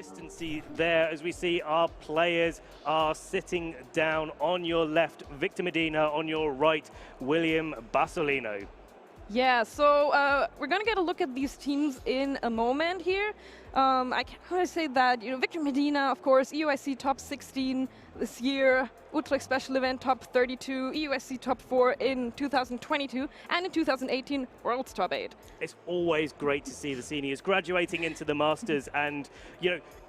consistency there as we see our players are sitting down. On your left, Victor Medina. On your right, William Bassolino. Yeah, so we're going to get a look at these teams in a moment here. I can say that, Victor Medina, of course, EUIC top 16 this year, Utrecht Special Event top 32, EUIC top 4 in 2022, and in 2018, World's top 8. It's always great to see the seniors graduating into the Masters and,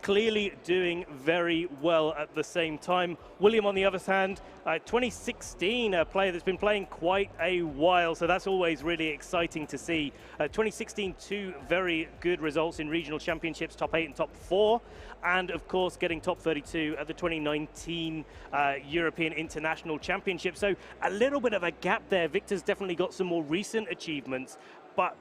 clearly doing very well at the same time. William, on the other hand, 2016, a player that's been playing quite a while, so that's always really exciting to see. 2016, 2 very good results in regional championships, top 8 and top 4, and of course getting top 32 at the 2019 European International Championship. So a little bit of a gap there. Victor's definitely got some more recent achievements, but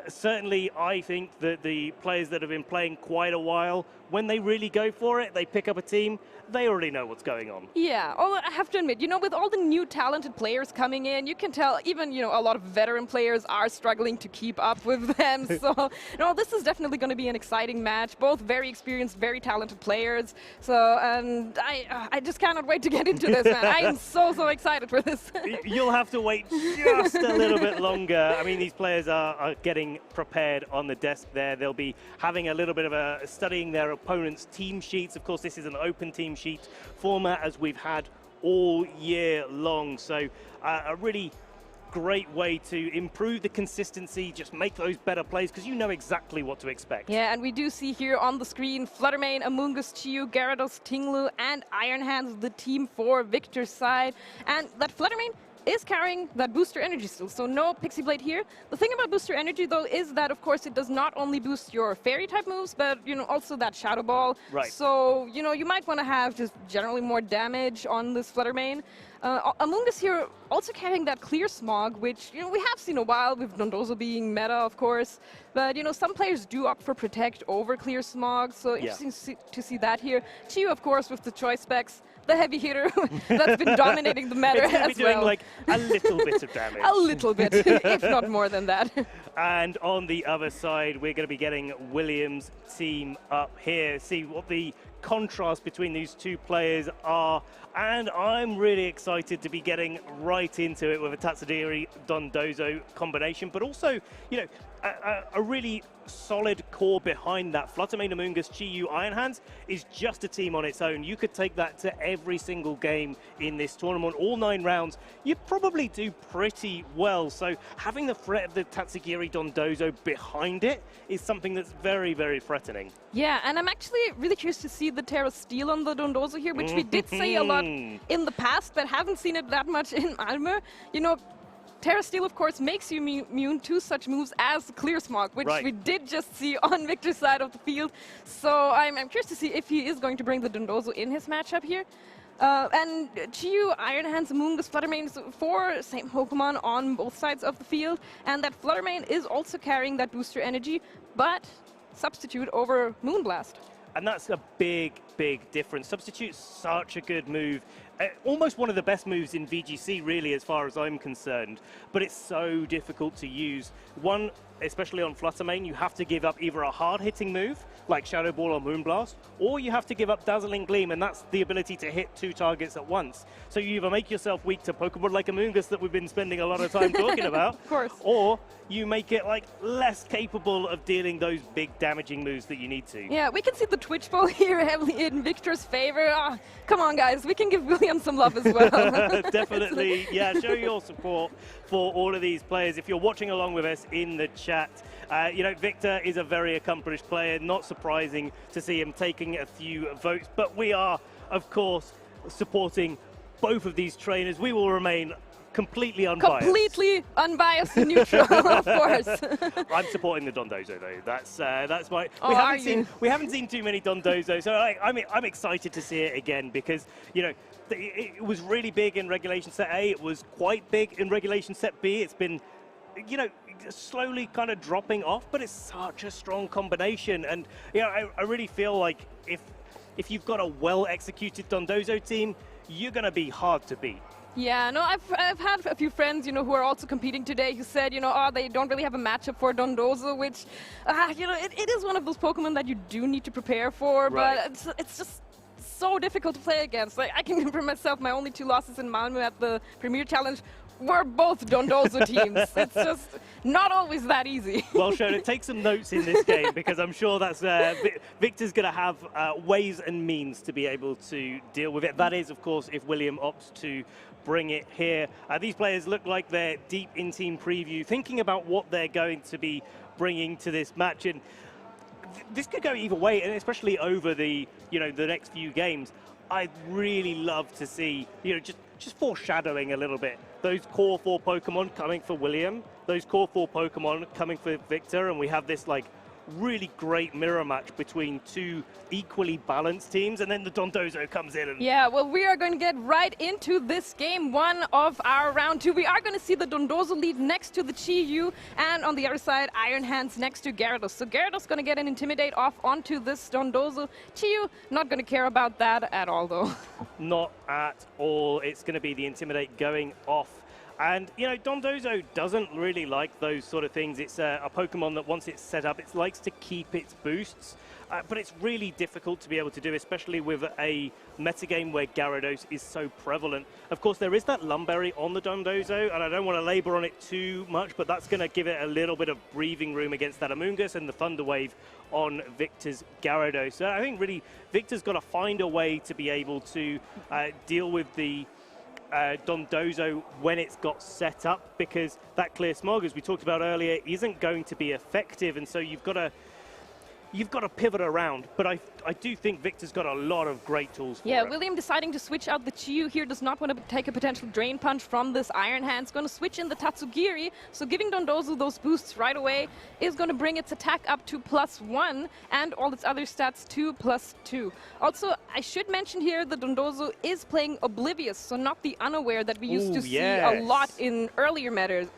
certainly I think that the players that have been playing quite a while, when they really go for it, they pick up a team, they already know what's going on. Yeah, although I have to admit, with all the new talented players coming in, you can tell even, a lot of veteran players are struggling to keep up with them. So, this is definitely going to be an exciting match. Both very experienced, very talented players. So, and I just cannot wait to get into this, man. I am so excited for this. You'll have to wait just a little bit longer. I mean, these players are getting prepared on the desk there. They'll be having a little bit of studying their opponent's team sheets. Of course, this is an open team sheet format as we've had all year long. So a really great way to improve the consistency, just make those better plays because you know exactly what to expect. Yeah, and we do see here on the screen Fluttermane, Amungus, Chiyu, Gyarados, Tinglu, and Iron Hands, the team for Victor's side. And that Fluttermane is carrying that booster energy still, so no Pixie Blade here. The thing about booster energy though is that of course it does not only boost your fairy type moves, but also that Shadow Ball. Right. So you might want to have just generally more damage on this Fluttermane. Amungus here also carrying that Clear Smog, which we have seen a while with Dondozo being meta, of course. But some players do opt for Protect over Clear Smog, so interesting to see that here. Chiyu, of course, with the choice specs, the heavy hitter that's been dominating the meta as doing well. Like a little bit of damage. A little bit, if not more than that. And on the other side, we're going to be getting Williams' team up here. See what the contrast between these two players are. And I'm really excited to be getting right into it with a Tatsudiri Dondozo combination, but also, a really solid core behind that. Fluttermane, Amungus, Chiyu, Iron Hands is just a team on its own. You could take that to every single game in this tournament, all 9 rounds. You'd probably do pretty well. So having the threat of the Tatsugiri Dondozo behind it is something that's very, very threatening. Yeah, and I'm actually really curious to see the Terra Steel on the Dondozo here, which we did see a lot in the past, but haven't seen it that much in Malmö. Terra Steel, of course, makes you immune to such moves as Clear Smog, which we did just see on Victor's side of the field. So I'm curious to see if he is going to bring the Dondozo in his matchup here. And Chiyu, Iron Hands, Amungus, Fluttermane, 4 same Pokemon on both sides of the field. And that Fluttermane is also carrying that booster energy, but Substitute over Moonblast. And that's a big, big difference. Substitute's such a good move. Almost one of the best moves in VGC, really, as far as I'm concerned. But it's so difficult to use. One, especially on Fluttermane, you have to give up either a hard-hitting move, like Shadow Ball or Moonblast, or you have to give up Dazzling Gleam, and that's the ability to hit 2 targets at once. So you either make yourself weak to Pokemon like Amungus that we've been spending a lot of time talking about, of course, or you make it less capable of dealing those big damaging moves that you need to. Yeah, we can see the Twitch ball here heavily in Victor's favor. Oh, come on, guys, we can give William some love as well. Definitely, yeah, show your support for all of these players. If you're watching along with us in the chat, Victor is a very accomplished player, not surprising to see him taking a few votes, but we are, of course, supporting both of these trainers. We will remain completely unbiased. Completely unbiased and neutral, of course. I'm supporting the Dondozo though. That's my. Oh, we haven't seen too many Dondozo, so I'm excited to see it again because it was really big in Regulation Set A. It was quite big in Regulation Set B. It's been, slowly kind of dropping off, but it's such a strong combination, and I really feel like if you've got a well executed Dondozo team, you're going to be hard to beat. Yeah, no, I've had a few friends, who are also competing today who said, oh, they don't really have a matchup for Dondozo, which, it is one of those Pokemon that you do need to prepare for, Right. but it's just so difficult to play against. Like, I can remember myself, my only 2 losses in Malmö at the Premier Challenge were both Dondozo teams. It's just not always that easy. Well, Shona, take some notes in this game because I'm sure that's Victor's going to have ways and means to be able to deal with it. That is, of course, if William opts to bring it here. These players look like they're deep in team preview, thinking about what they're going to be bringing to this match. And this could go either way, and especially over the the next few games. I'd really love to see just foreshadowing a little bit. Those core 4 Pokemon coming for William, those core 4 Pokemon coming for Victor, and we have this like really great mirror match between 2 equally balanced teams, and then the Dondozo comes in. And yeah, well, we are going to get right into this game 1 of our round 2. We are going to see the Dondozo lead next to the Chi-Yu, and on the other side, Iron Hands next to Gyarados. So Gyarados going to get an Intimidate off onto this Dondozo. Chi-Yu not going to care about that at all, though. Not at all. It's going to be the Intimidate going off. And, Dondozo doesn't really like those sort of things. It's a Pokemon that once it's set up, it likes to keep its boosts. But it's really difficult to be able to do, especially with a metagame where Gyarados is so prevalent. Of course, there is that Lumberry on the Dondozo, and I don't want to labor on it too much, but that's going to give it a little bit of breathing room against that Amoonguss and the Thunder Wave on Victor's Gyarados. So I think really Victor's got to find a way to be able to deal with the Dondozo when it's got set up, because that Clear Smog, as we talked about earlier, isn't going to be effective, and so you've got to pivot around. But I do think Victor's got a lot of great tools for it. William deciding to switch out the Chi-Yu here, does not want to take a potential Drain Punch from this Iron Hands. Going to switch in the Tatsugiri, so giving Dondozo those boosts right away is going to bring its attack up to +1 and all its other stats to +2. Also, I should mention here the Dondozo is playing Oblivious, so not the Unaware that we used to see a lot in earlier metas.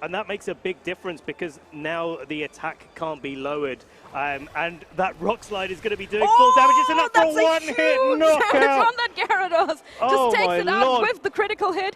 And that makes a big difference because now the attack can't be lowered. And that Rock Slide is going to be doing full damage. It's enough for a one-hit knockout. From that Gyarados. Just takes it out with the critical hit.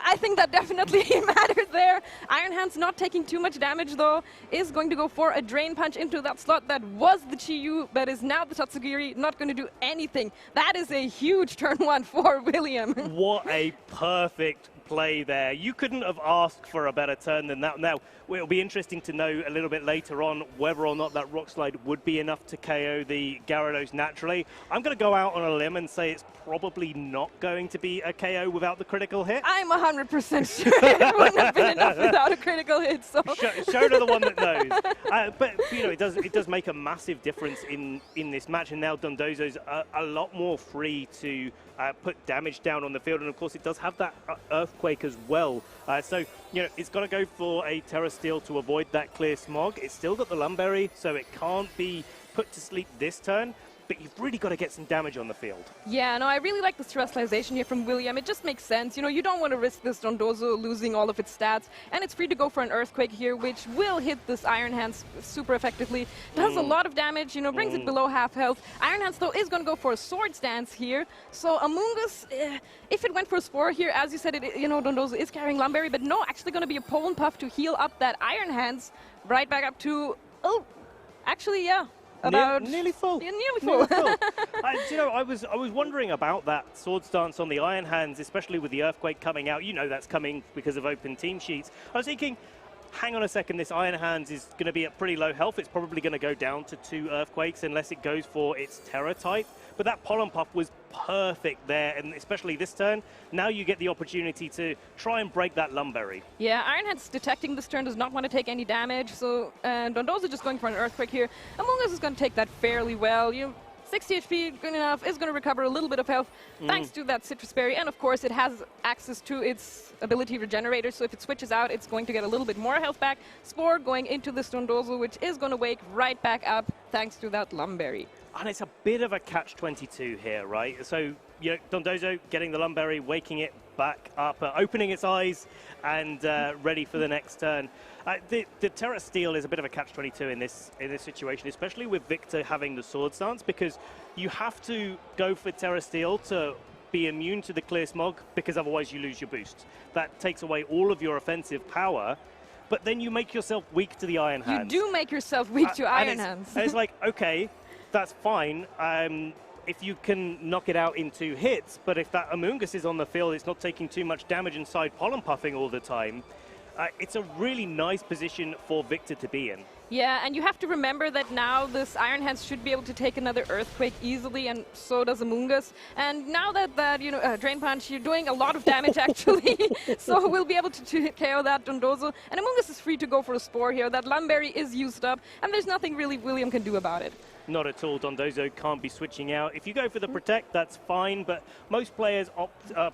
I think that definitely mattered there. Iron Hands not taking too much damage, though, is going to go for a Drain Punch into that slot that was the Chi-Yu, but is now the Tatsugiri, not going to do anything. That is a huge turn 1 for William. What a perfect play there. You couldn't have asked for a better turn than that. Now, it'll be interesting to know a little bit later on whether or not that Rock Slide would be enough to KO the Gyarados naturally. I'm going to go out on a limb and say it's probably not going to be a KO without the critical hit. I'm 100% sure it wouldn't have been enough without a critical hit. So Shona the one that knows. But it does make a massive difference in this match, and now Dondozo's a lot more free to put damage down on the field, and of course it does have that Earthquake as well. So it's got to go for a Terra Steel to avoid that Clear Smog. It's still got the Lumberry, so it can't be put to sleep this turn. But you've really got to get some damage on the field. Yeah, no, I really like the Terrestrialization here from William. It just makes sense. You don't want to risk this Dondozo losing all of its stats. And it's free to go for an Earthquake here, which will hit this Iron Hands super effectively. Does a lot of damage, brings it below half health. Iron Hands, though, is going to go for a Swords Dance here. So Amoonguss, if it went for a Spore here, as you said, Dondozo is carrying Lumberry, but no, actually going to be a Pollen Puff to heal up that Iron Hands right back up to, actually, yeah. Nearly full. Yeah, nearly full. I was wondering about that Swords Dance on the Iron Hands, especially with the Earthquake coming out. That's coming because of open team sheets. I was thinking, hang on a second, this Iron Hands is going to be at pretty low health. It's probably going to go down to 2 Earthquakes unless it goes for its Terra type. But that Pollen Puff was perfect there, and especially this turn, now you get the opportunity to try and break that Lumberry. Yeah, Iron Hands detecting this turn, does not want to take any damage, so Dondozo just going for an Earthquake here. Amoonguss is going to take that fairly well. 60 HP, good enough, is going to recover a little bit of health thanks to that Citrus Berry, and of course it has access to its ability Regenerator, so if it switches out, it's going to get a little bit more health back. Spore going into this Dondozo, which is going to wake right back up thanks to that Lumberry. And it's a bit of a catch-22 here, right? So, Dondozo getting the Lumberry, waking it back up, opening its eyes, and ready for the next turn. The Terra Steel is a bit of a catch-22 in this situation, especially with Victor having the Swords Dance, because you have to go for Terra Steel to be immune to the clear smog, because otherwise you lose your boost. That takes away all of your offensive power, but then you make yourself weak to the Iron Hands. You do make yourself weak to Iron Hands. And it's like, okay, that's fine. If you can knock it out in 2 hits, but if that Amoonguss is on the field, it's not taking too much damage inside pollen puffing all the time. It's a really nice position for Vîctor to be in. Yeah, and you have to remember that now this Iron Hands should be able to take another Earthquake easily, and so does Amoonguss. And now that you know, Drain Punch, you're doing a lot of damage actually, so we'll be able to KO that Dondozo. And Amoonguss is free to go for a Spore here. That Lumberry is used up, and there's nothing really William can do about it. Not at all. Dondozo can't be switching out. If you go for the Protect, that's fine, but most players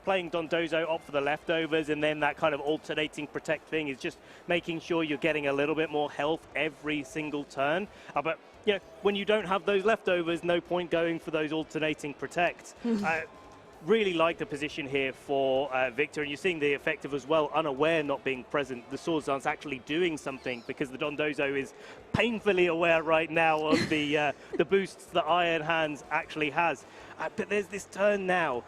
playing Dondozo opt for the leftovers, and then that kind of alternating Protect thing is just making sure you're getting a little bit more health every single turn. But you know, when you don't have those leftovers, no point going for those alternating Protects. Really like the position here for Vîctor, and you're seeing the effect of as well, unaware not being present. The Swords Dance actually doing something, because the Dondozo is painfully aware right now of the boosts that Iron Hands actually has. But there's this turn now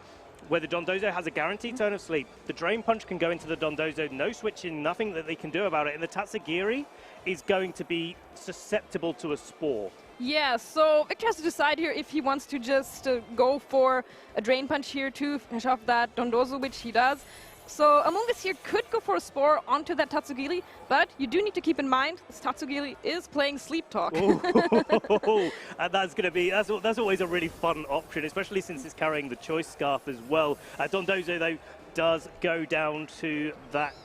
where the Dondozo has a guaranteed turn of sleep. The Drain Punch can go into the Dondozo, no switching, nothing that they can do about it. And the Tatsugiri is going to be susceptible to a Spore. Yeah, so Vîctor has to decide here if he wants to just go for a Drain Punch here to finish off that Dondozo, which he does. So Amoonguss here could go for a Spore onto that Tatsugiri, but you do need to keep in mind this Tatsugiri is playing Sleep Talk. And that's going to be, that's always a really fun option, especially since it's carrying the Choice Scarf as well. Dondozo, though, does go down to that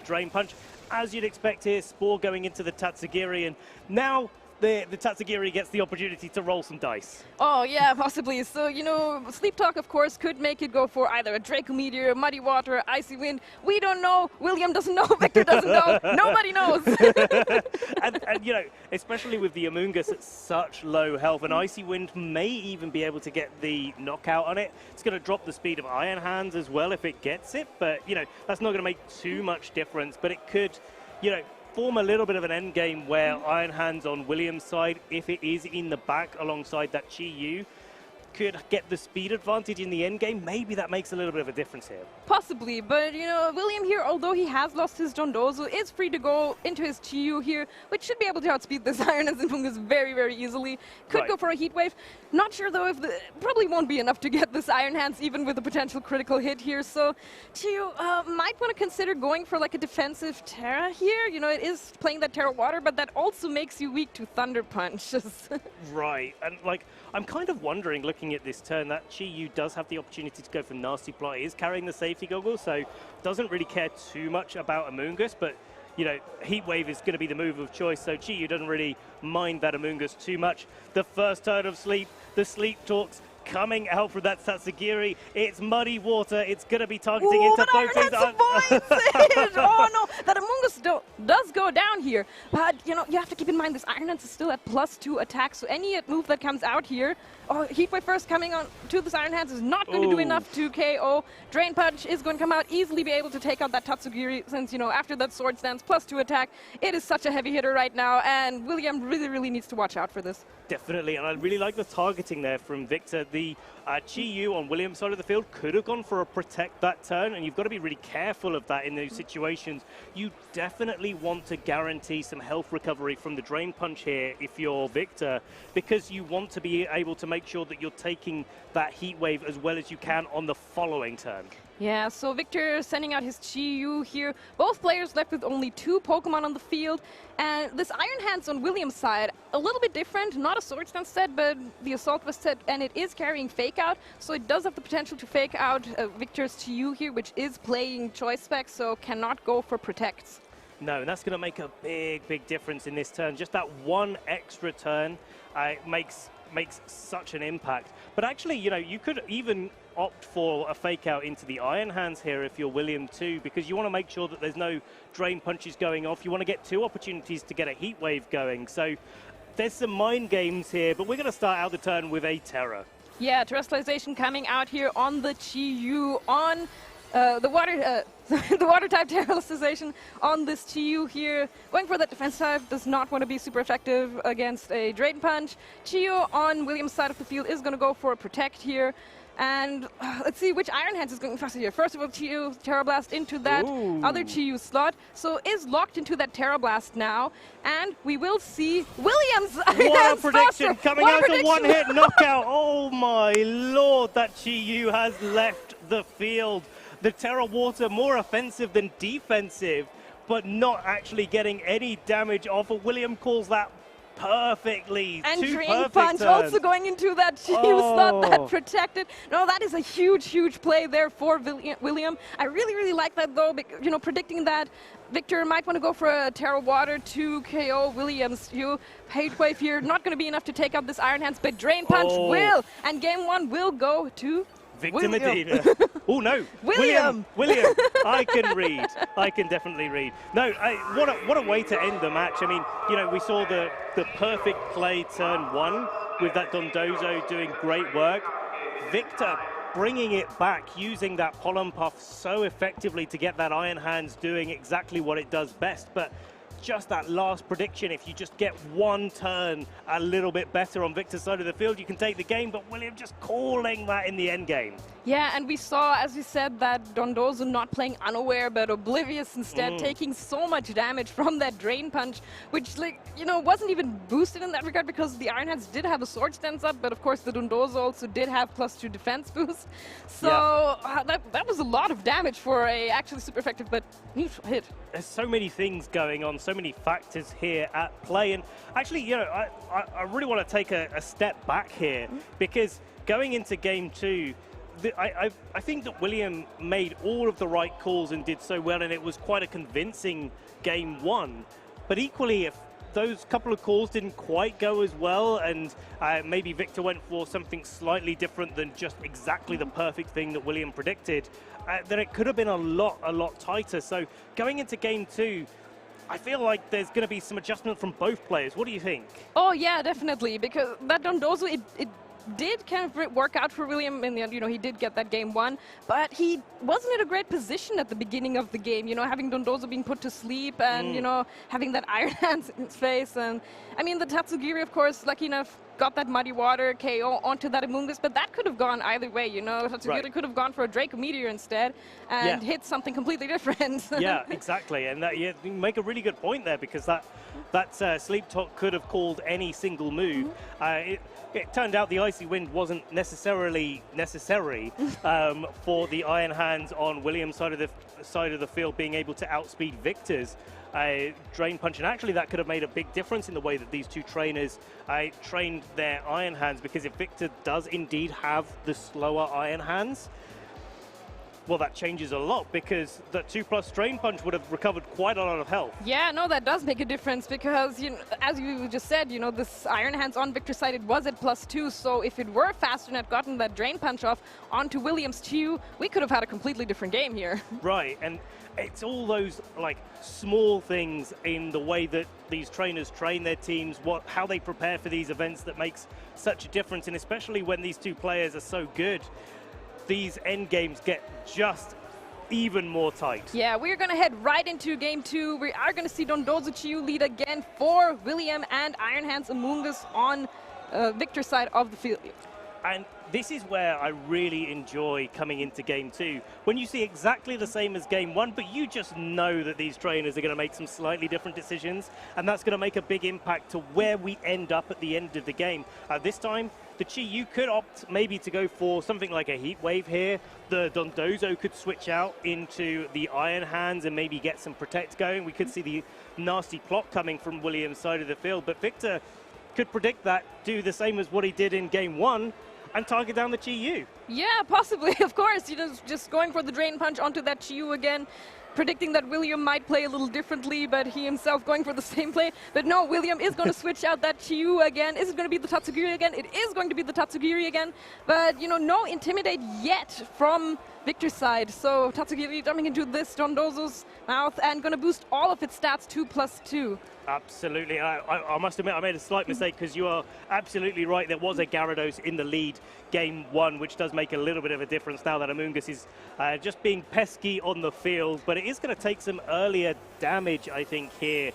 Drain Punch. As you'd expect here, Spore going into the Tatsugiri, and now the Tatsugiri gets the opportunity to roll some dice. Oh, yeah, possibly. So, you know, Sleep Talk, of course, could make it go for either a Draco Meteor, Muddy Water, Icy Wind. We don't know. William doesn't know. Vîctor doesn't know. Nobody knows. and, you know, especially with the Amoonguss at such low health, an Icy Wind may even be able to get the knockout on it. It's going to drop the speed of Iron Hands as well if it gets it, but, you know, that's not going to make too much difference, but it could, you know, form a little bit of an end game where Iron Hands on William's side, if it is in the back alongside that Chi Yu, could get the speed advantage in the end game. Maybe that makes a little bit of a difference here. Possibly, but you know, William here, although he has lost his Dondozo, is free to go into his Chi Yu here, which should be able to outspeed this Iron Hands and Amoonguss very, very easily. Could go for a Heat Wave. Not sure though if probably won't be enough to get this Iron Hands, even with a potential critical hit here. So Chi Yu might want to consider going for like a defensive Terra here. You know, it is playing that Terra Water, but that also makes you weak to Thunder Punches. Right, and like, I'm kind of wondering, looking at this turn, that Chi Yu does have the opportunity to go for Nasty Plot. He is carrying the safety goggles, so doesn't really care too much about Amoonguss, but you know, Heat Wave is going to be the move of choice, so Chi Yu doesn't really mind that Amoonguss too much. The first turn of sleep, the Sleep Talks coming out from that Tatsugiri. It's Muddy Water. It's going to be targeting into both things. Oh no, that Amoonguss does go down here. But you know, you have to keep in mind this Iron Hands is still at +2 attack, so any move that comes out here, Heatwave first coming on to this Iron Hands is not going to do enough to KO. Drain Punch is going to come out, easily be able to take out that Tatsugiri, since, you know, after that Sword Stance +2 attack, it is such a heavy hitter right now, and William really, really needs to watch out for this. Definitely, and I really like the targeting there from Vîctor. The Chi Yu on William's side of the field could have gone for a Protect that turn, and you've got to be really careful of that in those situations. You definitely want to guarantee some health recovery from the Drain Punch here if you're Vîctor, because you want to be able to make sure that you're taking that Heat Wave as well as you can on the following turn. Yeah, so Vîctor sending out his Chi Yu here. Both players left with only 2 Pokemon on the field. And this Iron Hands on William's side, a little bit different. Not a Sword Stance set, but the Assault Vest set, and it is carrying Fake Out. So it does have the potential to fake out Victor's Chi Yu here, which is playing Choice Spec, so cannot go for Protects. No, and that's going to make a big, big difference in this turn. Just that one extra turn makes such an impact. But actually, you know, you could even opt for a fake out into the Iron Hands here if you're William too, because you want to make sure that there's no Drain Punches going off. You want to get 2 opportunities to get a Heat Wave going. So there's some mind games here, but we're going to start out the turn with a Terra. Yeah, Terrestrialization coming out here on the Chi Yu, on the water type Terrestrialization on this Chi Yu here. Going for that defense type, does not want to be super effective against a Drain Punch. Chi Yu on William's side of the field is going to go for a Protect here. And let's see which Iron Hands is going faster here. First of all, Chiyu, Terra Blast into that other Chiyu slot. So is locked into that Terra Blast now. And we will see Williams. What a prediction coming out of one-hit knockout. Oh my lord, that Chiyu has left the field. The Terra Water more offensive than defensive, but not actually getting any damage off of. William calls that perfectly. And Two Drain perfect Punch turns. also going into that Chiyu slot that protected. No, that is a huge, huge play there for William. I really, really like that though, you know, predicting that Víctor might want to go for a Terra Water to KO Williams. Hate Wave here, not going to be enough to take out this Iron Hands, but Drain Punch will. And game one will go to Victor Medina. Oh no, William. I can read. I can definitely read. No, what a way to end the match. I mean, you know, we saw the perfect play turn one with that Dondozo doing great work. Victor bringing it back, using that Pollen Puff so effectively to get that Iron Hands doing exactly what it does best. But just that last prediction, if you just get one turn a little bit better on Victor's side of the field, you can take the game, but William just calling that in the end game. Yeah, and we saw, as you said, that Dondozo not playing unaware, but oblivious instead, taking so much damage from that Drain Punch, which, like, you know, wasn't even boosted in that regard because the Iron Hands did have a sword stance up, but of course the Dondozo also did have +2 defense boost. So that was a lot of damage for a actually super effective but neutral hit. There's so many things going on, so many factors here at play, and actually, you know, I really want to take a step back here because going into game two, I think that William made all of the right calls and did so well, and it was quite a convincing game one. But equally, if those couple of calls didn't quite go as well, and maybe Victor went for something slightly different than just exactly the perfect thing that William predicted, then it could have been a lot tighter. So going into game two, I feel like there's going to be some adjustment from both players. What do you think? Oh yeah, definitely, because that Dondozo, it did kind of work out for William in the end. You know, he did get that game one, but he wasn't in a great position at the beginning of the game, you know, having Dondozo being put to sleep and, you know, having that Iron Hands in his face. And I mean, the Tatsugiri, of course, lucky enough, got that Muddy Water KO onto that Amoonguss, but that could have gone either way, you know. Tatsugiri could have gone for a Draco Meteor instead and hit something completely different. Yeah, exactly. And that, you make a really good point there, because that Sleep Talk could have called any single move. It turned out the Icy Wind wasn't necessarily necessary for the Iron Hands on William's side of the field being able to outspeed Victor's Drain Punch, and actually that could have made a big difference in the way that these two trainers trained their Iron Hands, because if Víctor does indeed have the slower Iron Hands, well, that changes a lot, because the 2+ Drain Punch would have recovered quite a lot of health. Yeah, no, that does make a difference, because, you know, as you just said, you know, this Iron Hands on Víctor's side, it was at +2, so if it were faster and had gotten that Drain Punch off onto Williams' Chiyu, we could have had a completely different game here. Right, and it's all those, like, small things in the way that these trainers train their teams, how they prepare for these events that makes such a difference, and especially when these two players are so good, these end games get just even more tight. Yeah, we're going to head right into game two. We are going to see Dondozo Chiyu lead again for William and Iron Hands Amoonguss on Victor's side of the field. And this is where I really enjoy coming into game two, when you see exactly the same as game one, but you just know that these trainers are going to make some slightly different decisions, and that's going to make a big impact to where we end up at the end of the game. This time, the Chiyu could opt maybe to go for something like a Heat Wave here. The Dondozo could switch out into the Iron Hands and maybe get some Protect going. We could see the nasty plot coming from William's side of the field, but Víctor could predict that, do the same as what he did in game one, and target down the Chiyu. Yeah, possibly, of course. You know, just going for the Drain Punch onto that Chiyu again, predicting that William might play a little differently, but he himself going for the same play. But no, William is going to switch out that Chiyu again. Is it going to be the Tatsugiri again? It is going to be the Tatsugiri again. But, you know, no Intimidate yet from Victor's side. So Tatsugiri jumping into this Dondozo's mouth and going to boost all of its stats 2+2. Absolutely. I must admit I made a slight mistake, because you are absolutely right. There was a Gyarados in the lead game one, which does make a little bit of a difference now that Amoonguss is just being pesky on the field. But it is going to take some earlier damage, I think, here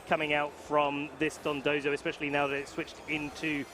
coming out from this Dondozo, especially now that it's switched into,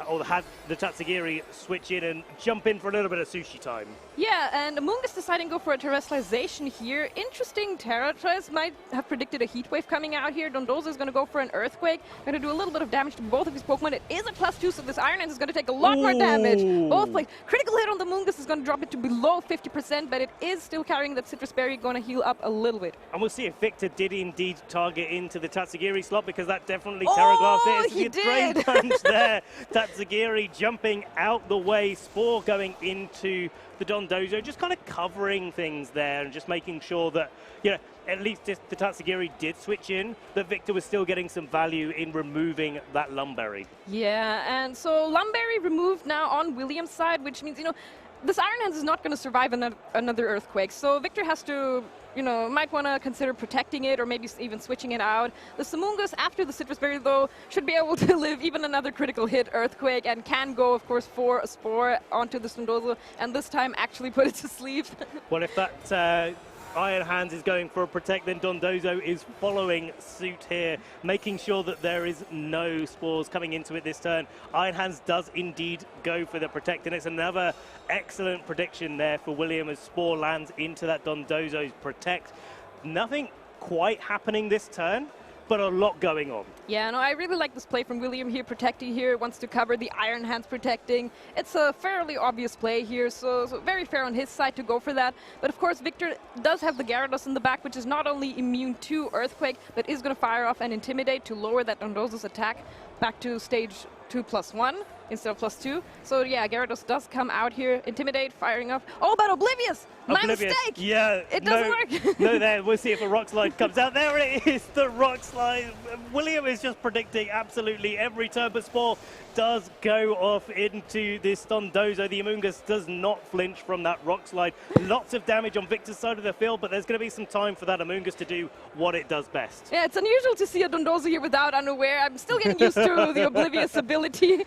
or had the Tatsugiri switch in and jump in for a little bit of sushi time. Yeah, and Amoonguss deciding to go for a terrestrialization here. Interesting, Terratrez might have predicted a heat wave coming out here. Dondozo is going to go for an earthquake. Going to do a little bit of damage to both of his Pokemon. It is a +2, so this Iron Hand is going to take a lot more damage. Both plays. Critical hit on the Amoonguss is going to drop it to below 50%, but it is still carrying that Citrus Berry, going to heal up a little bit. And we'll see if Víctor did indeed target into the Tatsugiri slot, because that definitely Terra Glass is. He did! Drain Punch there. Tatsugiri jumping out the way. Spore going into the Dondozo, just kind of covering things there and just making sure that, you know, at least the Tatsugiri did switch in, that Víctor was still getting some value in removing that Lumberry. Yeah, and so Lumberry removed now on William's side, which means, you know, this Iron Hands is not going to survive another earthquake. So Víctor has to, you know, might want to consider protecting it or maybe even switching it out. The Amoonguss, after the Citrus Berry, though, should be able to live even another critical hit earthquake and can go, of course, for a Spore onto the Dondozo and this time actually put it to sleep. Well, if that Iron Hands is going for a protect, then Dondozo is following suit here, making sure that there is no spores coming into it this turn. Iron Hands does indeed go for the protect, and it's another excellent prediction there for William as Spore lands into that Dondozo's protect. Nothing quite happening this turn, but a lot going on. Yeah, no, I really like this play from William here, protecting here, wants to cover the Iron Hands protecting. It's a fairly obvious play here, so very fair on his side to go for that. But of course, Víctor does have the Gyarados in the back, which is not only immune to Earthquake, but is going to fire off and Intimidate to lower that Dondozo's attack back to stage 2+1 instead of +2. So yeah, Gyarados does come out here, Intimidate, firing off. Oh, but Oblivious! My mistake! Yeah, it doesn't work. No, there, we'll see if a Rock Slide comes out. There it is, the Rock Slide. William is just predicting absolutely every turn, but Spore does go off into this Dondozo. The Amoonguss does not flinch from that Rock Slide. Lots of damage on Víctor's side of the field, but there's going to be some time for that Amoonguss to do what it does best. Yeah, it's unusual to see a Dondozo here without Unaware. I'm still getting used to the Oblivious ability.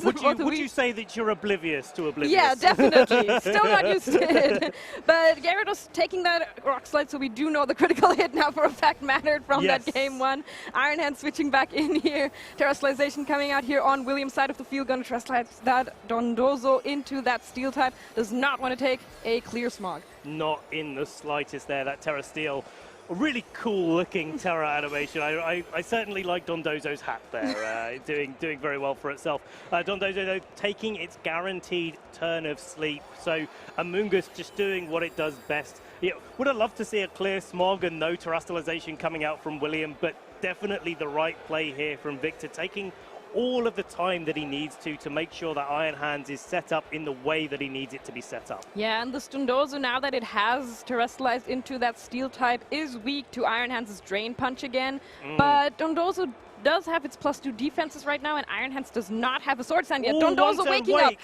Would you say that you're oblivious to Oblivious? Yeah, definitely. Still not used to it. But Gyarados taking that Rock Slide, so we do know the critical hit now for a fact mattered from that game one. Iron Hand switching back in here. Terrestrialization coming out here on William's side of the field. Going to terrestrialize that Dondozo into that Steel type. Does not want to take a Clear Smog. Not in the slightest there, that Terra Steel. A really cool looking Terra animation. I certainly like Dondozo's hat there, doing very well for itself. Dondozo, though, taking its guaranteed turn of sleep. So Amoonguss just doing what it does best. Yeah, would have loved to see a Clear Smog and no terrestrialization coming out from William, but definitely the right play here from Víctor, taking all of the time that he needs to make sure that Iron Hands is set up in the way that he needs it to be set up. Yeah, and the Dondozo, now that it has terrestrialized into that Steel type, is weak to Iron Hands' Drain Punch again. But Dondozo does have its +2 defenses right now, and Iron Hands does not have a Sword Stand yet. Dondozo waking up.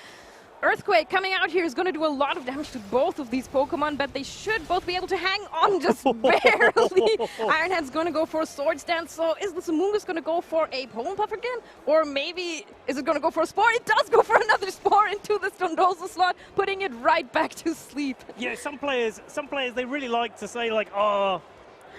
Earthquake coming out here is going to do a lot of damage to both of these Pokemon, but they should both be able to hang on just barely. Iron Hand's going to go for a Sword Stand, so is this Amoonguss going to go for a Pollen Puff again? Or maybe is it going to go for a Spore? It does go for another Spore into this Dondozo slot, putting it right back to sleep. Yeah, some players, they really like to say, like, oh,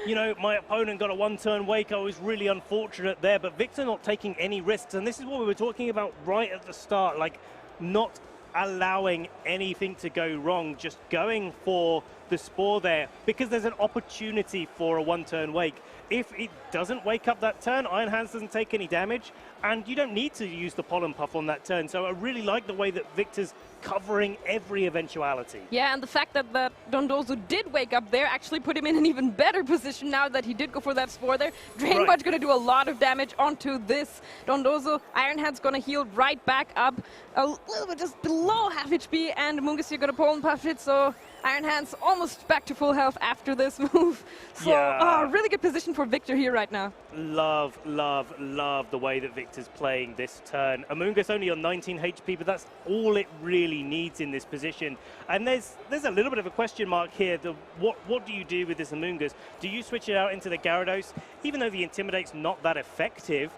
you know, my opponent got a one-turn wake. I was really unfortunate there, but Víctor not taking any risks, and this is what we were talking about right at the start, like, not allowing anything to go wrong, just going for the Spore there, because there's an opportunity for a one-turn wake. If it doesn't wake up that turn, Iron Hands doesn't take any damage, and you don't need to use the Pollen Puff on that turn. So I really like the way that Víctor's covering every eventuality. Yeah, and the fact that that Dondozo did wake up there actually put him in an even better position now that he did go for that Spore there. Drain Punch going to do a lot of damage onto this Dondozo. Iron Hand's going to heal right back up a little bit just below half HP, and Amoonguss here going to Pollen Puff it, so Iron Hand's almost back to full health after this move. So, really good position for Víctor here right now. Love, love, love the way that Víctor's playing this turn. Amoonguss only on 19 HP, but that's all it really needs in this position. And there's a little bit of a question mark here. What do you do with this Amoonguss? Do you switch it out into the Gyarados? Even though the Intimidate's not that effective,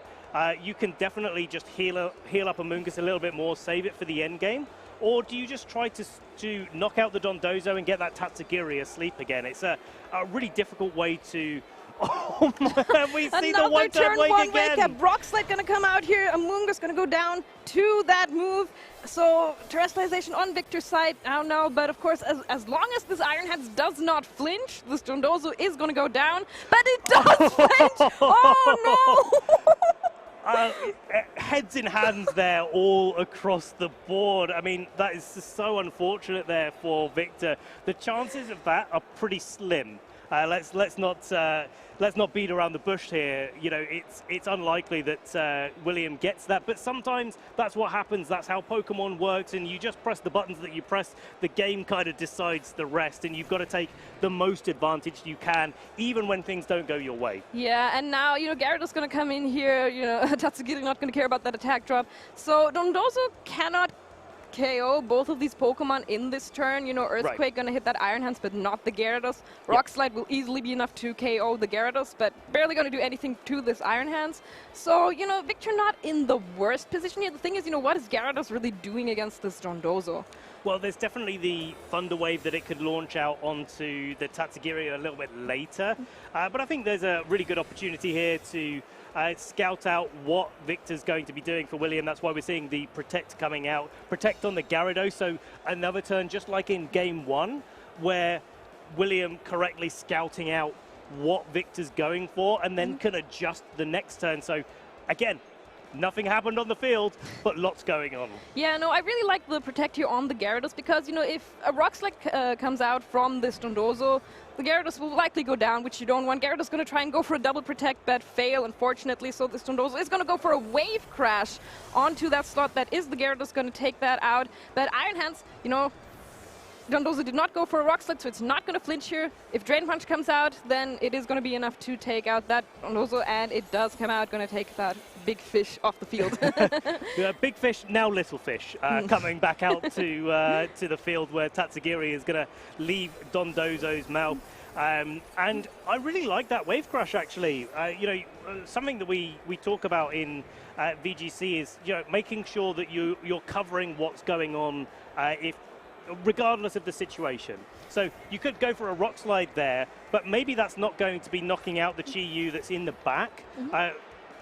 you can definitely just heal up Amoonguss a little bit more, save it for the end game. Or do you just try to knock out the Dondozo and get that Tatsugiri asleep again? It's a really difficult way to Oh my, we see the Another one-turn turn wake one again. wake up. Rock Slide gonna come out here. Amunga's gonna go down to that move. So terrestrialization on Victor's side, I don't know, but of course, as long as this Iron Hands does not flinch, this Dondozo is gonna go down. But it does flinch! Oh no! Heads in hands there all across the board. I mean, that is so unfortunate there for Vïctor. The chances of that are pretty slim. Let's not beat around the bush here. You know, it's unlikely that William gets that, but sometimes that's what happens. That's how Pokemon works, and you just press the buttons that you press. The game kind of decides the rest, and you've got to take the most advantage you can, even when things don't go your way. Yeah, and now, you know, Gyarados going to come in here. You know, Tatsugiri not going to care about that attack drop. So Dondozo cannot KO both of these Pokemon in this turn. You know, Earthquake gonna hit that Iron Hands, but not the Gyarados. Rock Slide will easily be enough to KO the Gyarados, but barely gonna do anything to this Iron Hands. So, you know, Vïctor not in the worst position here. The thing is, you know, what is Gyarados really doing against this Dondozo? Well, there's definitely the Thunder Wave that it could launch out onto the Tatsugiri a little bit later. But I think there's a really good opportunity here to scout out what Victor's going to be doing for William. That's why we're seeing the Protect coming out. Protect on the Gyarados, so another turn just like in Game 1, where William correctly scouting out what Victor's going for and then can adjust the next turn. So, again, nothing happened on the field, but lots going on. Yeah, no, I really like the Protect here on the Gyarados because, you know, if a Rock Slide comes out from this Dondozo, the Gyarados will likely go down, which you don't want. Gyarados going to try and go for a double Protect, but fail, unfortunately. So this Dondozo is going to go for a Wave Crash onto that slot. That is the Gyarados going to take that out. But Iron Hands, you know, Dondozo did not go for a Rock Slide, so it's not going to flinch here. If Drain Punch comes out, then it is going to be enough to take out that Dondozo, and it does come out, going to take that big fish off the field. Yeah, big fish, now little fish, coming back out to the field where Tatsugiri is going to leave Dondozo's mouth. And I really like that Wave Crush, actually. You know, something that we talk about in VGC is, you know, making sure that you're covering what's going on regardless of the situation. So you could go for a Rock Slide there, but maybe that's not going to be knocking out the Chi-Yu that's in the back.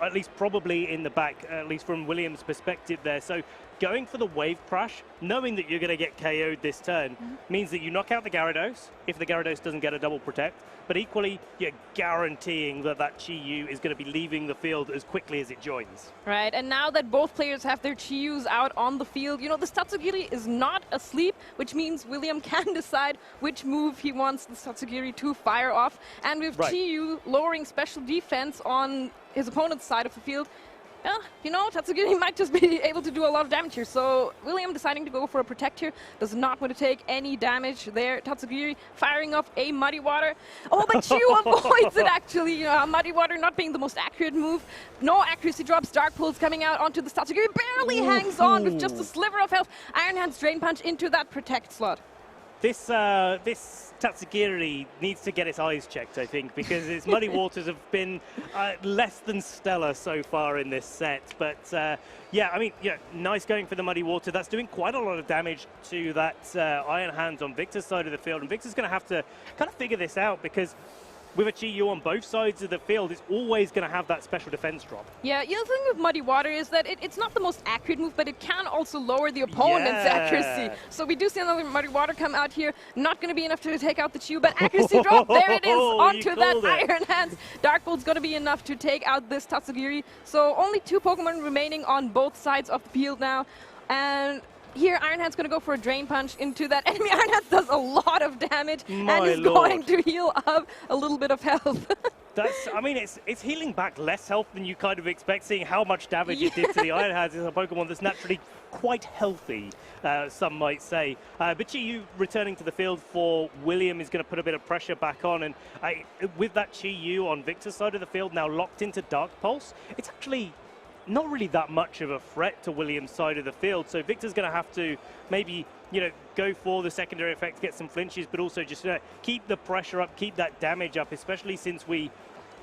At least probably in the back, at least from William's perspective there. So going for the Wave Crush, knowing that you're going to get KO'd this turn, means that you knock out the Gyarados, if the Gyarados doesn't get a double Protect, but equally you're guaranteeing that that Chi-Yu is going to be leaving the field as quickly as it joins. Right, and now that both players have their Chi-Yus out on the field, you know, this Tatsugiri is not asleep, which means William can decide which move he wants the Tatsugiri to fire off. And with Chi-Yu lowering special defense on his opponent's side of the field, you know, Tatsugiri might just be able to do a lot of damage here. So William deciding to go for a Protect here, does not want to take any damage there. Tatsugiri firing off a Muddy Water. Oh, but Chiyu avoids it, actually. You know, Muddy Water not being the most accurate move. No accuracy drops. Dark Pulse coming out onto the Tatsugiri. Barely hangs on with just a sliver of health. Iron Hands Drain Punch into that Protect slot. This Tatsugiri needs to get its eyes checked, I think, because its Muddy Waters have been less than stellar so far in this set. But yeah, I mean, yeah, nice going for the Muddy Water. That's doing quite a lot of damage to that Iron Hands on Victor's side of the field, and Victor's going to have to kind of figure this out because with a Chi-Yu on both sides of the field, it's always going to have that special defense drop. Yeah, the other thing with Muddy Water is that it's not the most accurate move, but it can also lower the opponent's accuracy. So we do see another Muddy Water come out here. Not going to be enough to take out the Chi-Yu, but accuracy drop, there it is, onto that Iron Hands. Dark Bolt's going to be enough to take out this Tatsugiri. So only 2 Pokemon remaining on both sides of the field now. And here, Iron Hand's going to go for a Drain Punch into that enemy. Iron Hand does a lot of damage and is going to heal up a little bit of health. I mean, it's healing back less health than you kind of expect, seeing how much damage it did to the Iron Hands. It's a Pokemon that's naturally quite healthy, some might say. But Chi-Yu returning to the field for William is going to put a bit of pressure back on. And with that Chi-Yu on Victor's side of the field now locked into Dark Pulse, it's actually not really that much of a threat to William's side of the field. So Victor's going to have to maybe, you know, go for the secondary effects, get some flinches, but also just keep the pressure up, keep that damage up, especially since we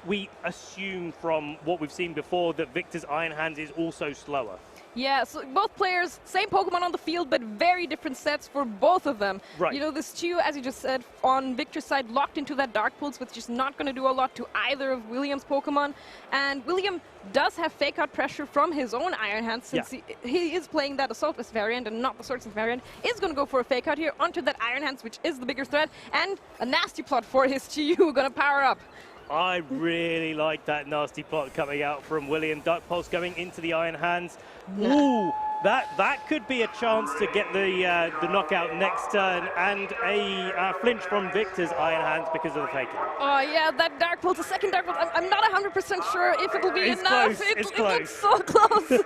we assume from what we've seen before that Victor's Iron Hands is also slower. Yeah, so both players, same Pokemon on the field, but very different sets for both of them. Right. You know, this Chew, as you just said, on Victor's side, locked into that Dark Pulse, which is not going to do a lot to either of William's Pokemon. And William does have Fake Out pressure from his own Iron Hands, since he is playing that Assault Vest variant and not the Swords Dance variant. Is going to go for a Fake Out here onto that Iron Hands, which is the bigger threat, and a Nasty Plot for his Chew, going to power up. I really like that Nasty Plot coming out from William. Dark Pulse going into the Iron Hands. Ooh, that could be a chance to get the knockout next turn, and a flinch from Victor's Iron Hands because of the fake out. Oh yeah, that Dark Pulse, the second Dark Pulse, I'm not 100% sure if it'll be It's enough. close, It close. looks so close.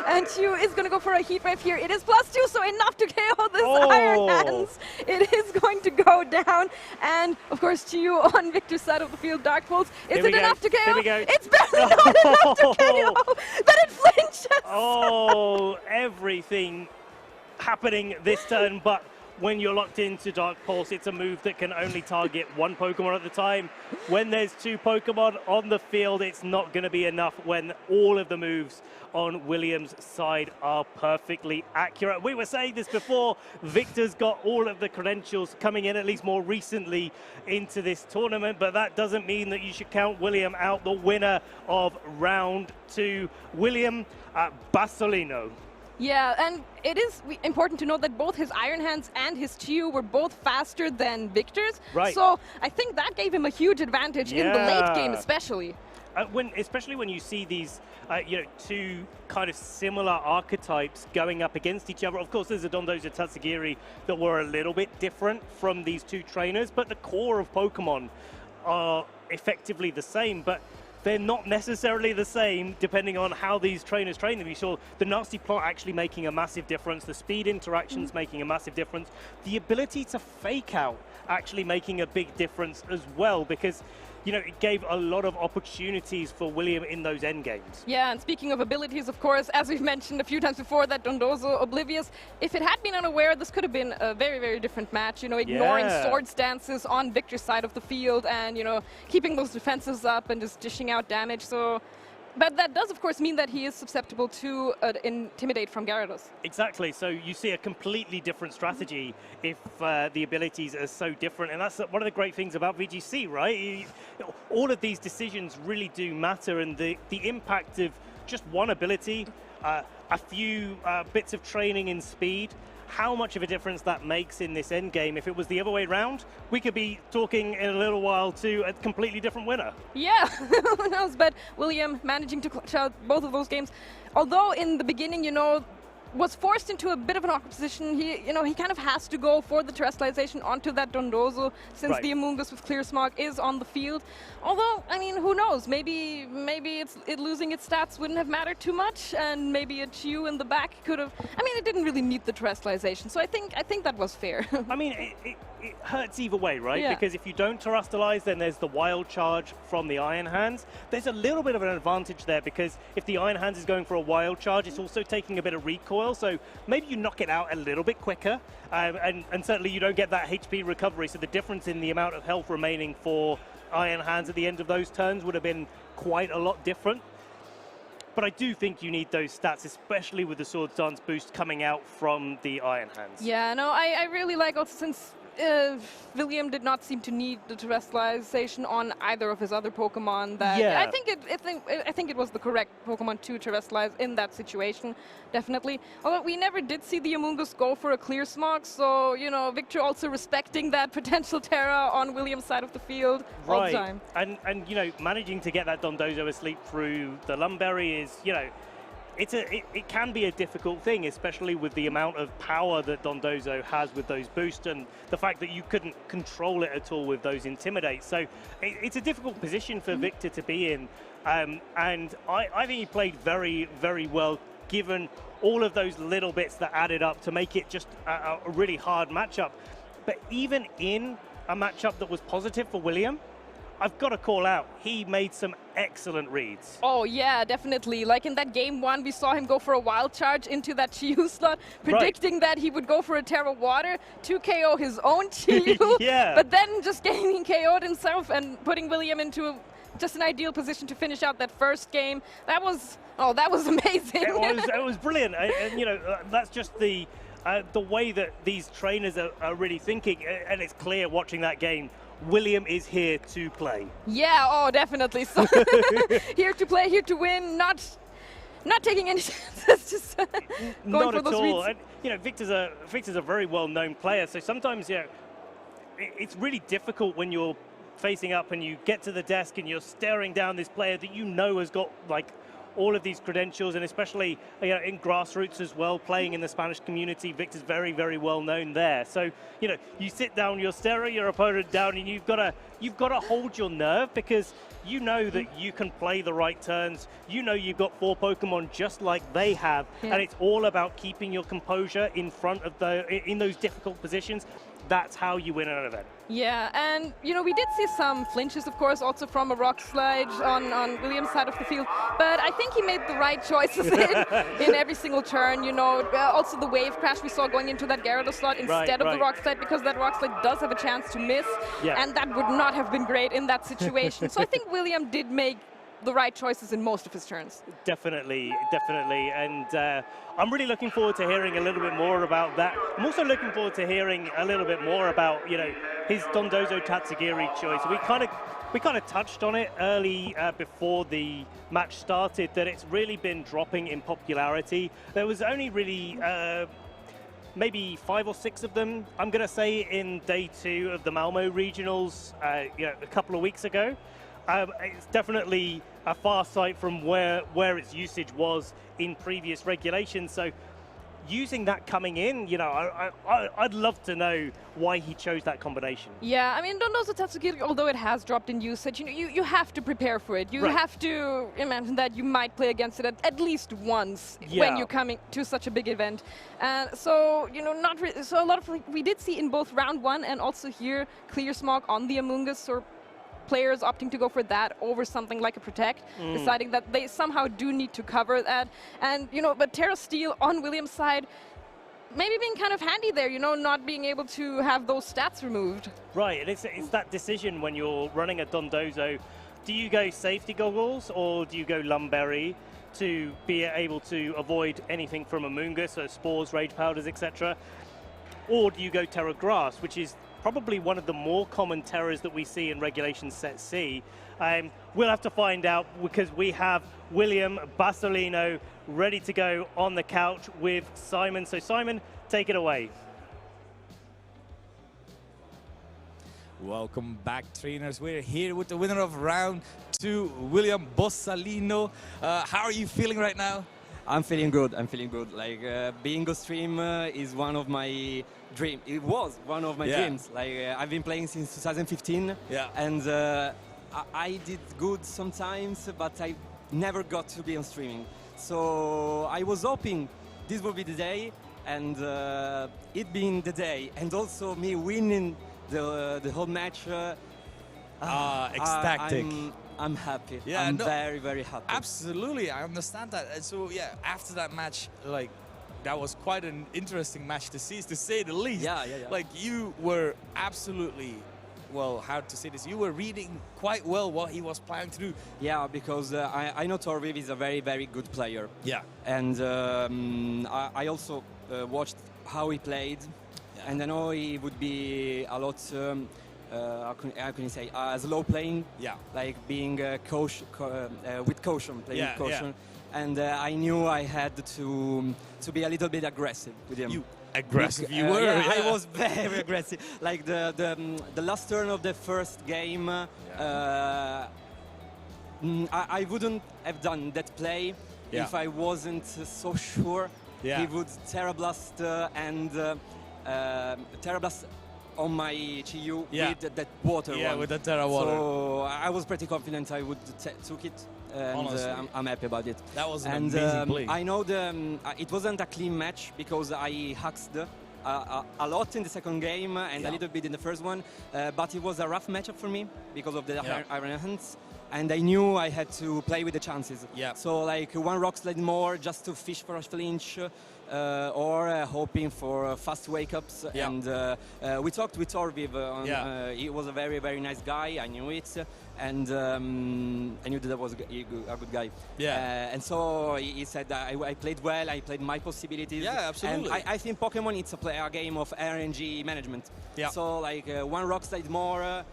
And Chew is going to go for a Heat Wave here. It is +2, so enough to KO this Iron Hands. It is going to go down. And of course, Chew on Victor's side of the field, Dark Pulse. Is it enough to KO? Here we go. It's barely not enough to KO, but it flinches. Oh, everything happening this turn, but when you're locked into Dark Pulse, it's a move that can only target one Pokemon at a time. When there's two Pokemon on the field, it's not going to be enough when all of the moves on William's side are perfectly accurate. We were saying this before, Victor's got all of the credentials coming in, at least more recently, into this tournament, but that doesn't mean that you should count William out, the winner of round 2, William Bassolino. Yeah, and it is important to note that both his Iron Hands and his Chew were both faster than Victor's. Right. So I think that gave him a huge advantage in the late game, especially. Especially when you see these, two kind of similar archetypes going up against each other. Of course, there's a Dondozo Tatsugiri that were a little bit different from these two trainers, but the core of Pokemon are effectively the same. But they're not necessarily the same depending on how these trainers train them. You saw the Nasty Plot actually making a massive difference, the speed interactions making a massive difference, the ability to fake out actually making a big difference as well, because it gave a lot of opportunities for William in those end games. Yeah, and speaking of abilities, of course, as we've mentioned a few times before, that Dondozo Oblivious, if it had been unaware, this could have been a very, very different match, ignoring sword stances on Victor's side of the field and, keeping those defenses up and just dishing out damage. But that does, of course, mean that he is susceptible to Intimidate from Gyarados. Exactly. So you see a completely different strategy if the abilities are so different. And that's one of the great things about VGC, right? All of these decisions really do matter, and the impact of just one ability, a few bits of training in speed, how much of a difference that makes in this end game. If it was the other way around, we could be talking in a little while to a completely different winner. Yeah, who knows? But William managing to clutch out both of those games. Although in the beginning, was forced into a bit of an awkward position. He kind of has to go for the terrestrialization onto that Dondozo, since the Amoonguss with Clear Smog is on the field. Although, I mean, who knows? Maybe it losing its stats wouldn't have mattered too much, and maybe a Chew in the back could have. I mean, it didn't really meet the terrestrialization, so I think that was fair. I mean, it hurts either way, right? Yeah. Because if you don't terrestrialize, then there's the Wild Charge from the Iron Hands. There's a little bit of an advantage there, because if the Iron Hands is going for a Wild Charge, it's also taking a bit of recoil. So maybe you knock it out a little bit quicker, and certainly you don't get that HP recovery. So the difference in the amount of health remaining for Iron Hands at the end of those turns would have been quite a lot different. But I do think you need those stats, especially with the Sword Dance boost coming out from the Iron Hands. Yeah, no, I really like also, since William did not seem to need the terrestrialization on either of his other Pokemon. I think it was the correct Pokemon to terrestrialize in that situation, definitely. Although we never did see the Amoonguss go for a Clear Smog, so Victor also respecting that potential Terra on William's side of the field all the time. And managing to get that Dondozo asleep through the Lumberry is it can be a difficult thing, especially with the amount of power that Dondozo has with those boosts and the fact that you couldn't control it at all with those Intimidate. So it's a difficult position for Victor to be in. And I think he played very, very well, given all of those little bits that added up to make it just a really hard matchup. But even in a matchup that was positive for William, I've got to call out, he made some excellent reads. Oh yeah, definitely. Like in that game 1, we saw him go for a Wild Charge into that Chew slot, predicting that he would go for a Terra Water to KO his own Chew, yeah. But then just getting KO'd himself and putting William into just an ideal position to finish out that first game. That was amazing. It was brilliant, and you know, that's just the way that these trainers are really thinking, and it's clear watching that game. William is here to play. Yeah, oh, definitely. So here to play, here to win, not taking any chances, just going for those reads. And, you know, Victor's a very well-known player, so sometimes, you know, it's really difficult when you're facing up and you get to the desk and you're staring down this player that you know has got like all of these credentials, and especially in grassroots as well, playing in the Spanish community. Victor's very, very well known there. So, you know, you sit down, you're staring your opponent down, and you've got to hold your nerve, because you know that you can play the right turns. You know you've got 4 Pokemon just like they have, and it's all about keeping your composure in front of in those difficult positions. That's how you win an event. Yeah, and you know, we did see some flinches, of course, also from a rock slide on William's side of the field, but I think he made the right choices in every single turn. You know, also the wave crash we saw going into that Gyarados slot instead of the rock slide, because that rock slide does have a chance to miss, and that would not have been great in that situation. So I think William did make the right choices in most of his turns. Definitely, and I'm really looking forward to hearing a little bit more about that. I'm also looking forward to hearing a little bit more about, you know, his Dondozo Tatsugiri choice. We kind of touched on it early before the match started, that it's really been dropping in popularity. There was only really maybe 5 or 6 of them, I'm going to say, in day 2 of the Malmo regionals a couple of weeks ago. It's definitely a far sight from where its usage was in previous regulations. So using that coming in, you know, I'd love to know why he chose that combination. Yeah, I mean, Dondozo Tatsugiri, although it has dropped in usage, you know, you have to prepare for it. You have to imagine that you might play against it at least once when you're coming to such a big event. So, you know, not really, so a lot of, we did see in both round 1 and also here, Clear Smog on the Amoonguss, or players opting to go for that over something like a Protect, deciding that they somehow do need to cover that. And, you know, but Terra Steel on William's side, maybe being kind of handy there, you know, not being able to have those stats removed. Right, and it's that decision when you're running a Dondozo. Do you go safety goggles or do you go Lumberry to be able to avoid anything from Amoonguss, so spores, rage powders, etc.? Or do you go Terra Grass, which is probably one of the more common terrors that we see in Regulation Set C. We'll have to find out, because we have William Bassolino ready to go on the couch with Simon. So Simon, take it away. Welcome back, trainers. We're here with the winner of round 2, William Bassolino. How are you feeling right now? I'm feeling good. Like being a stream is one of my dreams. It was one of my dreams. Like I've been playing since 2015, and I did good sometimes, but I never got to be on streaming. So I was hoping this would be the day, and it being the day, and also me winning the whole match. Ecstatic. I'm happy. Yeah, I'm very, very happy. Absolutely, I understand that. And so, yeah, after that match, like, that was quite an interesting match to see, to say the least. Yeah. Like, you were absolutely, well, how to say this? You were reading quite well what he was planning to do. Yeah, because I know Torviv is a very, very good player. Yeah. And I also watched how he played, and I know he would be a lot. How can you say, slow playing, like being with caution, playing with caution, and I knew I had to be a little bit aggressive with him. You aggressive, you were. I was very aggressive. Like the last turn of the first game, I wouldn't have done that play if I wasn't so sure he would Terra Blast and Terra Blast on my Chiyu with that water one. With the Terra water. So I was pretty confident I would took it, and I'm happy about it. That was an amazing play. I know it wasn't a clean match because I hacked a lot in the second game and a little bit in the first one, but it was a rough matchup for me because of the Iron Hands. and I knew I had to play with the chances. Yeah. So like one rock slide more just to fish for a flinch, or hoping for fast wake-ups. Yeah. And we talked with Torviv. He was a very, very nice guy. I knew it, and I knew that was a good guy. Yeah. And so he said that I played well. I played my possibilities. Yeah, absolutely. And I think Pokemon, it's a game of RNG management. Yeah. So like one rock slide more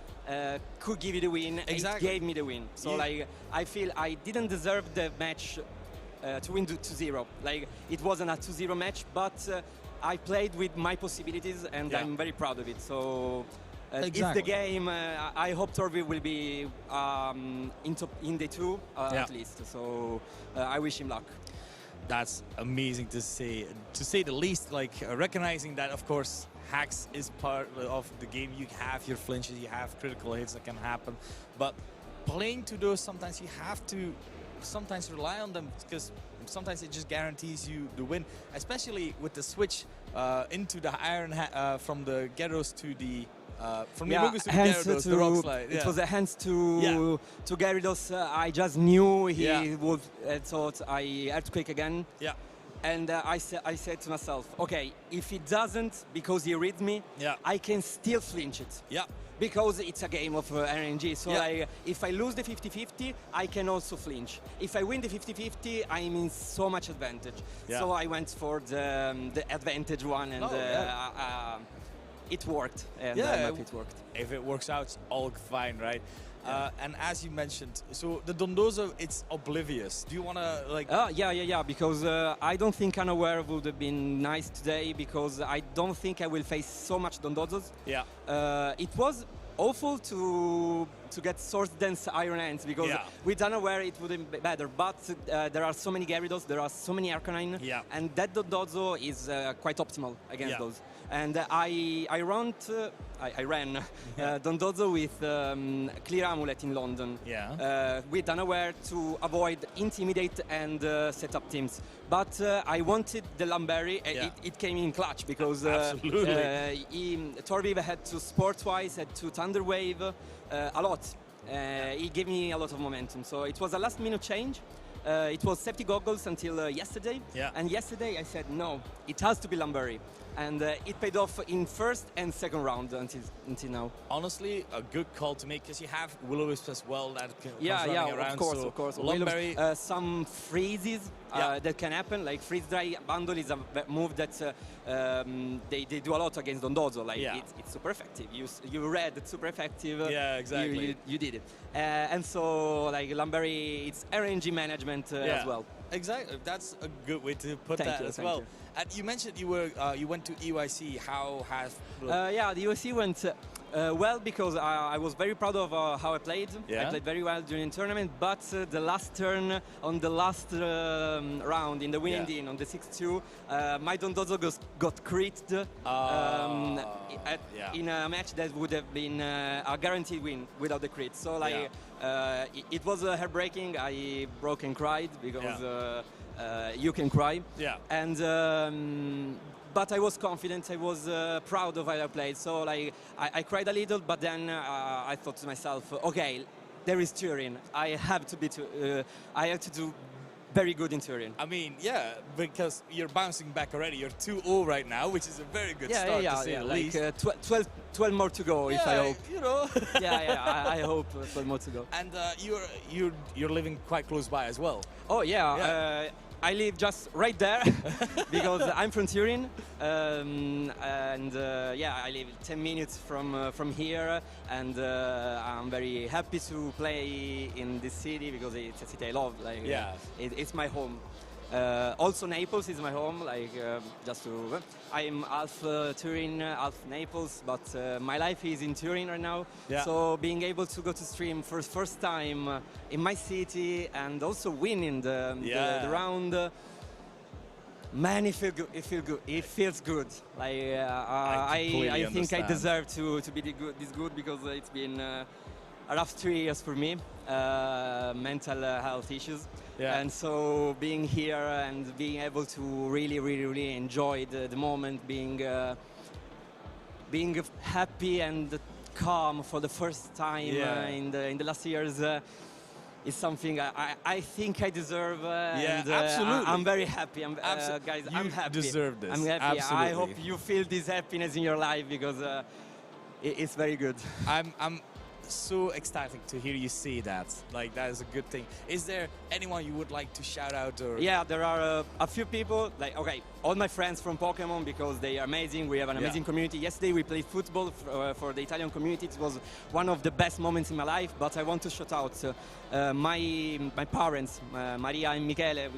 could give you the win. Exactly. It gave me the win. So like I feel I didn't deserve the match to win 2-0. Like it wasn't a 2-0 match, but I played with my possibilities, and I'm very proud of it. So it's the game. I hope Torvi will be in day 2 at least. So I wish him luck. That's amazing to say the least. Like recognizing that, of course, hacks is part of the game. You have your flinches, you have critical hits that can happen, but playing to those, sometimes you have to sometimes rely on them, because sometimes it just guarantees you the win, especially with the switch into the iron from the Gyarados to the from the Mungus to the Gyarados, the rock slide. It was a hands to Gyarados. I just knew he would thought I earthquake again. Yeah. And I said to myself, okay, if he doesn't, because he reads me, I can still flinch it. Yeah. Because it's a game of RNG. So if I lose the 50-50, I can also flinch. If I win the 50-50, I'm in so much advantage. Yeah. So I went for the advantage one, and it worked. And it worked. If it works out, it's all fine, right? And as you mentioned, so the Dondozo, it's oblivious. Do you want to like? Yeah. Because I don't think Unaware would have been nice today, because I don't think I will face so much Dondozos. Yeah. It was awful to get Source Dance Iron Hands, because with Unaware it would have been better. But there are so many Gyarados, there are so many Arcanine, and that Dondozo is quite optimal against those. And I ran Dondozo with Clear Amulet in London with Unaware to avoid Intimidate and set up teams. But I wanted the Lamberry. It came in clutch, because Torviv had to Sport Twice, had to Thunder Wave a lot. He gave me a lot of momentum. So it was a last minute change. It was safety goggles until yesterday. And yesterday I said, no, it has to be Lamberry. And it paid off in first and second round until now. Honestly, a good call to make, because you have Will-O-Wisp as well that comes running around. Of course. Lamberry, some freezes that can happen, like Freeze Dry Bundle is a move that they do a lot against Dondozo. Like it's super effective. You read it's super effective. Yeah, exactly. You did it. And so like Lamberry, it's RNG management as well. Exactly, that's a good way to put that as well. And you mentioned you went to EYC. How has? The EYC went well, because I was very proud of how I played. I played very well during the tournament, but the last turn on the last round in the winning in on the 6-2, my Dondozo got crited in a match that would have been a guaranteed win without the crit. So like it was heartbreaking. I broke and cried, because you can cry. And but I was confident. I was proud of how I played. So like I cried a little, but then I thought to myself, okay, there is Turin. I have to do very good in Turin. I mean, because you're bouncing back already. You're 2-0 right now, which is a very good start to say the least. 12 more to go, if I hope. You know. I hope 12 more to go. And you're living quite close by as well. Oh yeah. I live just right there because I'm from Turin, and I live 10 minutes from here, and I'm very happy to play in this city because it's a city I love. Like, it's my home. Also, Naples is my home. Like, I'm half Turin, half Naples, but my life is in Turin right now. So being able to go to stream for the first time in my city and also winning the round, man, it feels good. Like I think I deserve to be this good because it's been a rough 3 years for me, mental health issues. And so being here and being able to really enjoy the moment, being happy and calm for the first time in the last years, is something I think I deserve. Yeah, and, absolutely. I'm very happy. Guys, You I'm happy. deserve this. I'm happy. Absolutely. I hope you feel this happiness in your life because it's very good. I'm so ecstatic to hear you say that. Like, that is a good thing. Is there anyone you would like to shout out? Or? Yeah, there are a few people. Like, okay, all my friends from Pokemon because they are amazing. We have an amazing community. Yesterday we played football for the Italian community. It was one of the best moments in my life. But I want to shout out my parents, Maria and Michele.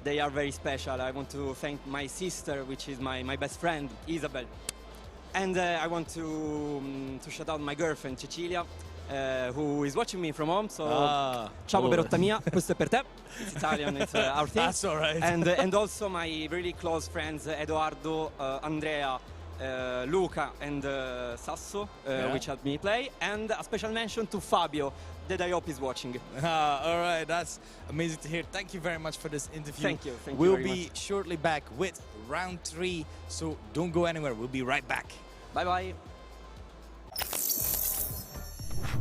They are very special. I want to thank my sister, which is my best friend, Isabel. And I want to shout out my girlfriend, Cecilia, who is watching me from home. So, ciao Berotta mia, questo è per te. It's Italian, it's our thing. That's all right. And also my really close friends, Edoardo, Andrea, Luca, and Sasso, which helped me play. And a special mention to Fabio, that I hope is watching. All right, that's amazing to hear. Thank you very much for this interview. Thank you. We'll very be much. shortly back with round 3, so don't go anywhere. We'll be right back. Bye bye.